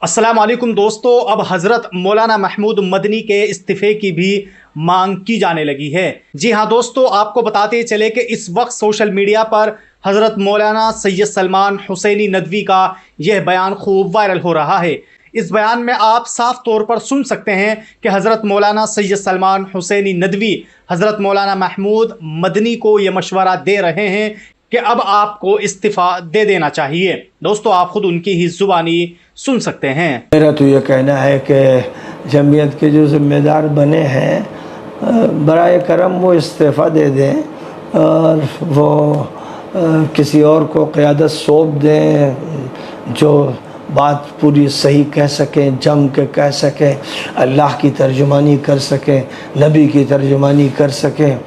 अस्सलाम वालेकुम दोस्तों, अब हज़रत मौलाना महमूद मदनी के इस्तीफ़े की भी मांग की जाने लगी है। जी हाँ दोस्तों, आपको बताते चले कि इस वक्त सोशल मीडिया पर हज़रत मौलाना सैयद सलमान हुसैनी नदवी का यह बयान खूब वायरल हो रहा है। इस बयान में आप साफ तौर पर सुन सकते हैं कि हज़रत मौलाना सैयद सलमान हुसैनी नदवी हज़रत मौलाना महमूद मदनी को ये मशवरा दे रहे हैं कि अब आपको इस्तीफ़ा दे देना चाहिए। दोस्तों, आप खुद उनकी ही ज़ुबानी सुन सकते हैं। मेरा तो ये कहना है कि जमीयत के जो ज़िम्मेदार बने हैं बराए करम वो इस्तीफ़ा दे दें और वो किसी और को क़यादत सौंप दें जो बात पूरी सही कह सकें, जम के कह सकें, अल्लाह की तर्जुमानी कर सकें, नबी की तर्जुमानी कर सकें,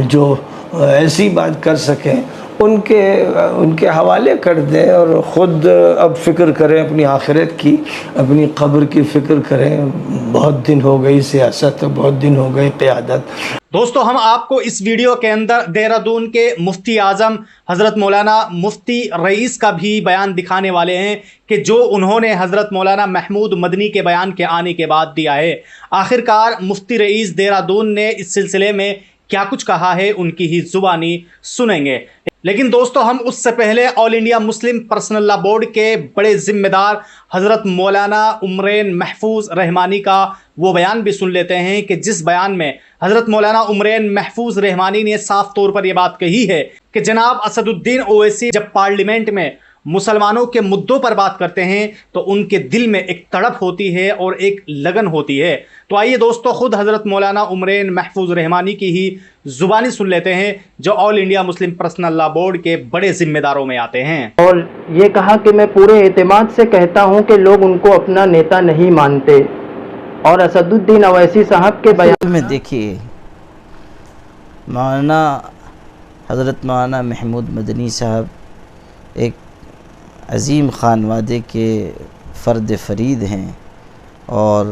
जो ऐसी बात कर सकें उनके हवाले कर दें और ख़ुद अब फ़िक्र करें अपनी आखिरत की, अपनी क़ब्र की फ़िक्र करें। बहुत दिन हो गई सियासत, बहुत दिन हो गई क़यादत। दोस्तों, हम आपको इस वीडियो के अंदर देहरादून के मुफ्ती आज़म हज़रत मौलाना मुफ्ती रईस का भी बयान दिखाने वाले हैं कि जो उन्होंने हज़रत मौलाना महमूद मदनी के बयान के आने के बाद दिया है। आखिरकार मुफ्ती रईस देहरादून ने इस सिलसिले में क्या कुछ कहा है, उनकी ही ज़ुबानी सुनेंगे। लेकिन दोस्तों, हम उससे पहले all India Muslim personal law board के बड़े ज़िम्मेदार हज़रत मौलाना उमरैन महफूज रहमानी का वो बयान भी सुन लेते हैं कि जिस बयान में हज़रत मौलाना उमरैन महफूज रहमानी ने साफ तौर पर यह बात कही है कि जनाब असदुद्दीन ओवैसी जब पार्लियामेंट में मुसलमानों के मुद्दों पर बात करते हैं तो उनके दिल में एक तड़प होती है और एक लगन होती है। तो आइए दोस्तों, खुद हज़रत मौलाना उमरैन महफूज रहमानी की ही ज़ुबानी सुन लेते हैं जो all India Muslim personal law board के बड़े ज़िम्मेदारों में आते हैं। और ये कहा कि मैं पूरे एतमाद से कहता हूँ कि लोग उनको अपना नेता नहीं मानते। और असदुद्दीन ओवैसी साहब के बयान में देखिए, मौलाना हज़रत मौलाना महमूद मदनी साहब एक अज़ीम ख़ानवादे के फ़र्द फ़रीद हैं और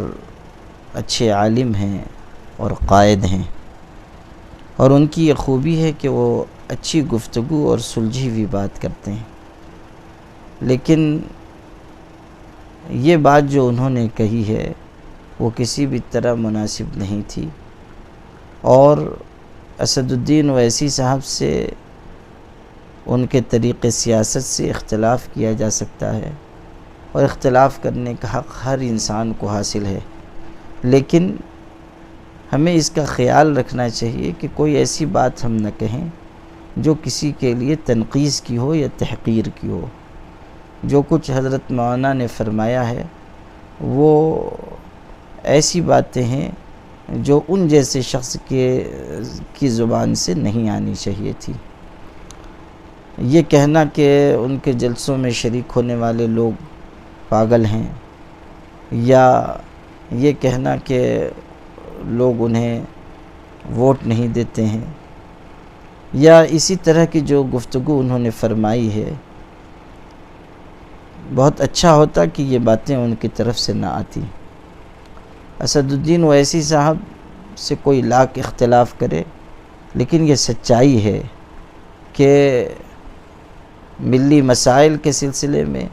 अच्छे आलिम हैं और क़ायद हैं, और उनकी ये ख़ूबी है कि वो अच्छी गुफ्तगू और सुलझी हुई बात करते हैं। लेकिन ये बात जो उन्होंने कही है वो किसी भी तरह मुनासिब नहीं थी, और असदुद्दीन ओवैसी साहब से उनके तरीक़े सियासत से इख्तलाफ किया जा सकता है और इख्तलाफ करने का हक़ हर इंसान को हासिल है। लेकिन हमें इसका ख़याल रखना चाहिए कि कोई ऐसी बात हम न कहें जो किसी के लिए तनक़ीस की हो या तहक़ीर की हो। जो कुछ हज़रत मौलाना ने फ़रमाया है वो ऐसी बातें हैं जो उन जैसे शख्स की ज़ुबान से नहीं आनी चाहिए थी। ये कहना कि उनके जलसों में शरीक होने वाले लोग पागल हैं, या ये कहना कि लोग उन्हें वोट नहीं देते हैं, या इसी तरह की जो गुफ्तगू उन्होंने फ़रमाई है, बहुत अच्छा होता कि ये बातें उनकी तरफ से ना आती। असदुद्दीन ओवैसी साहब से कोई लाख इख्तलाफ करे, लेकिन ये सच्चाई है कि मिली मसाइल के सिलसिले में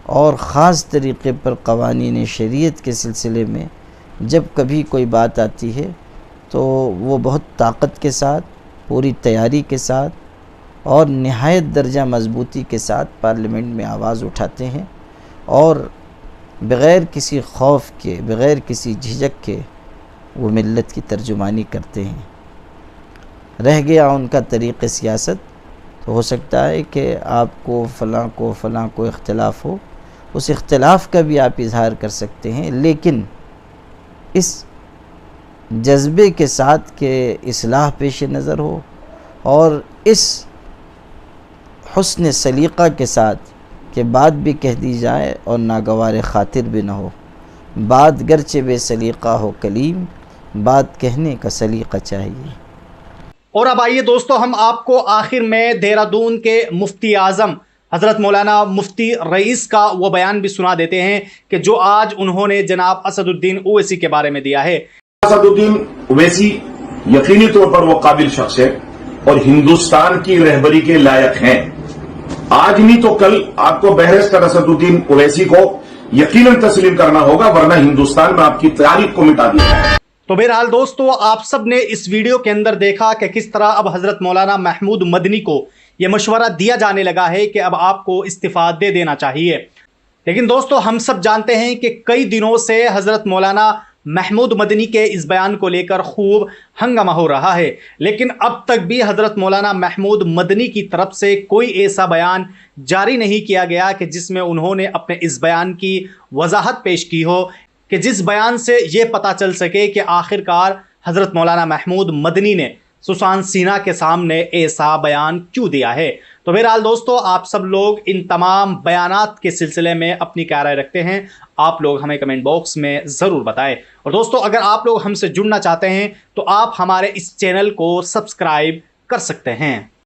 और ख़ास तरीक़े पर क़वानीन शरीयत के सिलसिले में जब कभी कोई बात आती है तो वो बहुत ताकत के साथ, पूरी तैयारी के साथ और नहायत दर्जा मजबूती के साथ पार्लियामेंट में आवाज़ उठाते हैं और बग़ैर किसी खौफ के, बग़ैर किसी झिझक के वो मिल्लत की तर्जुमानी करते हैं। रह गया उनका तरीक़ सियासत, तो हो सकता है कि आपको फ़लाँ को इख्तलाफ हो, उस इख्तलाफ का भी आप इज़हार कर सकते हैं, लेकिन इस जज्बे के साथ कि इस्लाह पेश नज़र हो और इस हुस्न सलीक़ा के साथ कि बात भी कह दी जाए और नागवार ख़ातिर भी ना हो। बात गरचे बेसलीक़ा हो कलीम, बात कहने का सलीक़ा चाहिए। और अब आइए दोस्तों, हम आपको आखिर में देहरादून के मुफ्ती आज़म हज़रत मौलाना मुफ्ती रईस का वो बयान भी सुना देते हैं कि जो आज उन्होंने जनाब असदुद्दीन ओवैसी के बारे में दिया है। असदुद्दीन ओवैसी यकीनी तौर पर वो काबिल शख्स है और हिंदुस्तान की रहबरी के लायक हैं। आज नहीं तो कल आपको बहरस कर असदुद्दीन ओवैसी को यकीनन तस्लीम करना होगा, वरना हिंदुस्तान में आपकी तारीख को मिटा दिया जाएगा। तो बहरहाल दोस्तों, आप सब ने इस वीडियो के अंदर देखा कि किस तरह अब हजरत मौलाना महमूद मदनी को यह मशवरा दिया जाने लगा है कि अब आपको इस्तीफा दे देना चाहिए। लेकिन दोस्तों, हम सब जानते हैं कि कई दिनों से हजरत मौलाना महमूद मदनी के इस बयान को लेकर खूब हंगामा हो रहा है, लेकिन अब तक भी हजरत मौलाना महमूद मदनी की तरफ से कोई ऐसा बयान जारी नहीं किया गया कि जिसमें उन्होंने अपने इस बयान की वजाहत पेश की हो, कि जिस बयान से ये पता चल सके कि आखिरकार हजरत मौलाना महमूद मदनी ने सुशांत सिन्हा के सामने ऐसा बयान क्यों दिया है। तो बहरहाल दोस्तों, आप सब लोग इन तमाम बयानात के सिलसिले में अपनी क्या राय रखते हैं, आप लोग हमें कमेंट बॉक्स में ज़रूर बताएं। और दोस्तों, अगर आप लोग हमसे जुड़ना चाहते हैं तो आप हमारे इस चैनल को सब्सक्राइब कर सकते हैं।